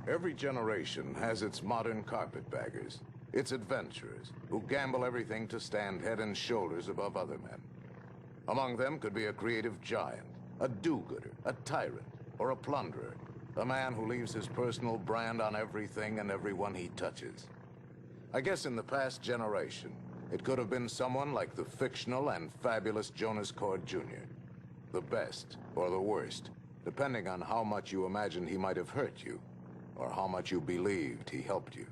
Every generation has its modern carpetbaggers, its adventurers, who gamble everything to stand head and shoulders above other men. Among them could be a creative giant, a do-gooder, a tyrant, or a plunderer, a man who leaves his personal brand on everything and everyone he touches. I guess in the past generation, it could have been someone like the fictional and fabulous Jonas Cord Jr. The best or the worst, depending on how much you imagined he might have hurt you, or how much you believed he helped you.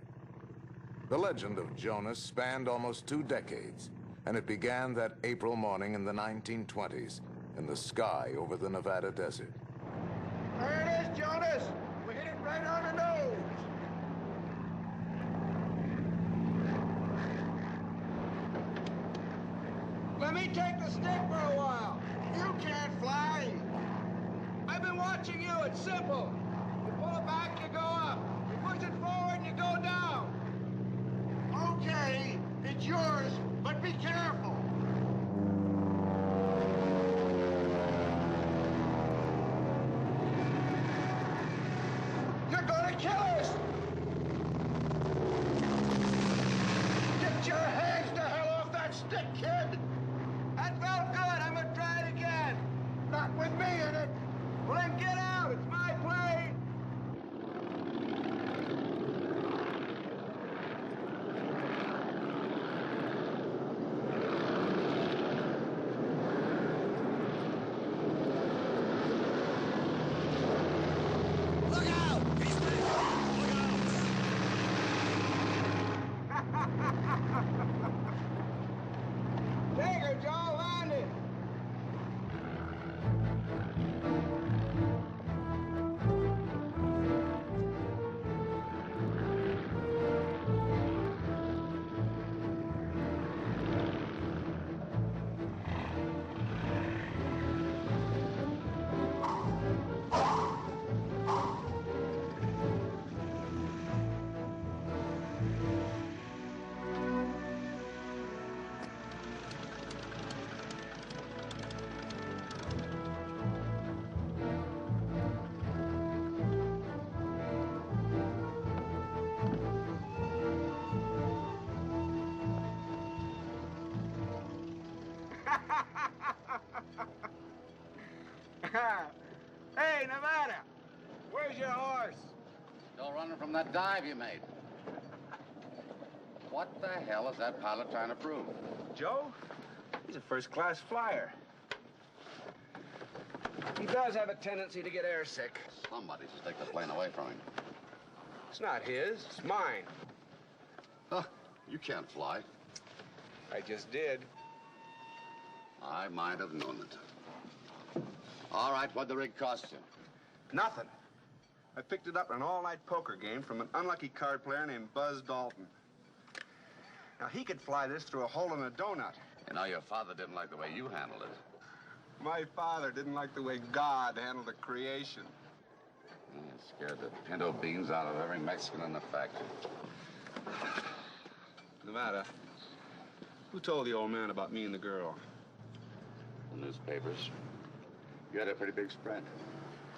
The legend of Jonas spanned almost 2 decades, and it began that April morning in the 1920s, in the sky over the Nevada desert. There it is, Jonas! We hit it right on the nose! Let me take the stick for a while. You can't fly. I've been watching you. It's simple. You pull it back, you go up. You push it forward, and you go down. Okay, it's yours, but be careful. You're gonna kill us! Get your hands the hell off that stick, kid! That felt good. I'm gonna try it again. Not with me in it. Well, then get out. It's my plane. Look out! He's there! Look out! Take her, Joe. Land it. Hey, Nevada, where's your horse? Still running from that dive you made. What the hell is that pilot trying to prove? Joe? He's a first-class flyer. He does have a tendency to get airsick. Somebody should take the plane away from him. It's not his, it's mine. Huh, you can't fly. I just did. I might have known it. All right, what'd the rig cost you? Nothing. I picked it up in an all-night poker game from an unlucky card player named Buzz Dalton. Now, he could fly this through a hole in a donut. You know, your father didn't like the way you handled it. My father didn't like the way God handled the creation. It scared the pinto beans out of every Mexican in the factory. Nevada, who told the old man about me and the girl? The newspapers. You had a pretty big spread.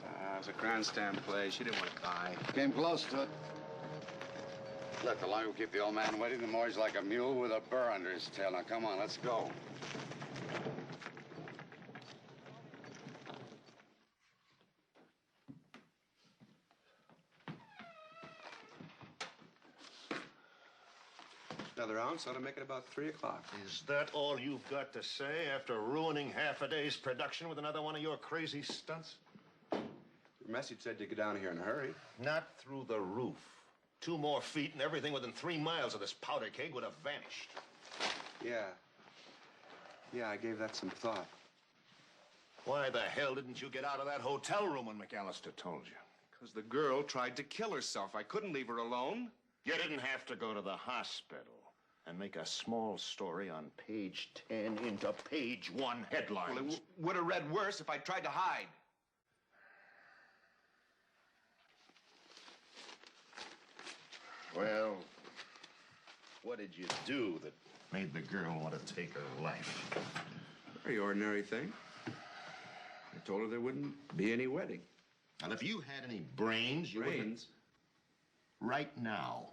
It was a grandstand play. She didn't want to die. Came close to it. Look, the longer we keep the old man waiting, the more he's like a mule with a burr under his tail. Now, come on, let's go. Another ounce ought to make it about 3 o'clock. Is that all you've got to say after ruining half a day's production with another one of your crazy stunts? Your message said you'd get down here in a hurry. Not through the roof. 2 more feet and everything within 3 miles of this powder keg would have vanished. Yeah, I gave that some thought. Why the hell didn't you get out of that hotel room when McAllister told you? Because the girl tried to kill herself. I couldn't leave her alone. You didn't have to go to the hospital and make a small story on page 10 into page 1 headlines. Well, it would have read worse if I tried to hide. Well, what did you do that made the girl want to take her life? Very ordinary thing. I told her there wouldn't be any wedding. And if you had any brains, you wouldn't... Brains? Right now,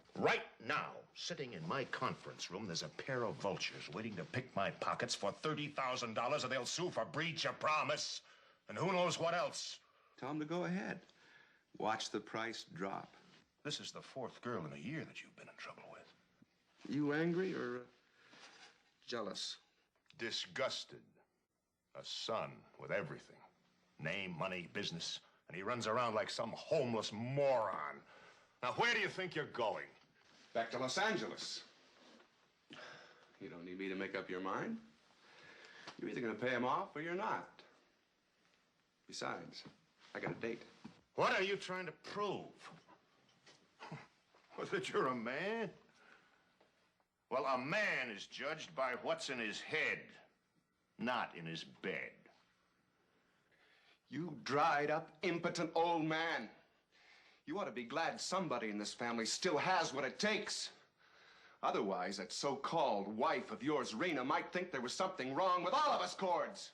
sitting in my conference room, there's a pair of vultures waiting to pick my pockets for $30,000, and they'll sue for breach of promise, and who knows what else. Tell them to go ahead. Watch the price drop. This is the fourth girl in a year that you've been in trouble with. You angry or jealous? Disgusted. A son with everything. Name, money, business. And he runs around like some homeless moron. Now, where do you think you're going? Back to Los Angeles. You don't need me to make up your mind. You're either going to pay him off or you're not. Besides, I got a date. What are you trying to prove? That you're a man? Well, a man is judged by what's in his head, not in his bed. You dried up, impotent old man. You ought to be glad somebody in this family still has what it takes. Otherwise, that so-called wife of yours, Rena, might think there was something wrong with all of us Cords.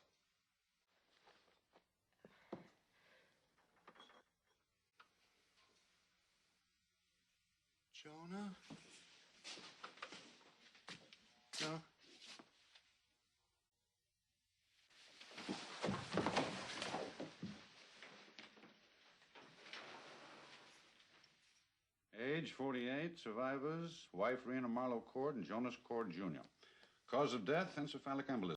Jonah? No? Age 48, survivors, wife Rena Marlowe Cord and Jonas Cord Jr. Cause of death, encephalic embolism.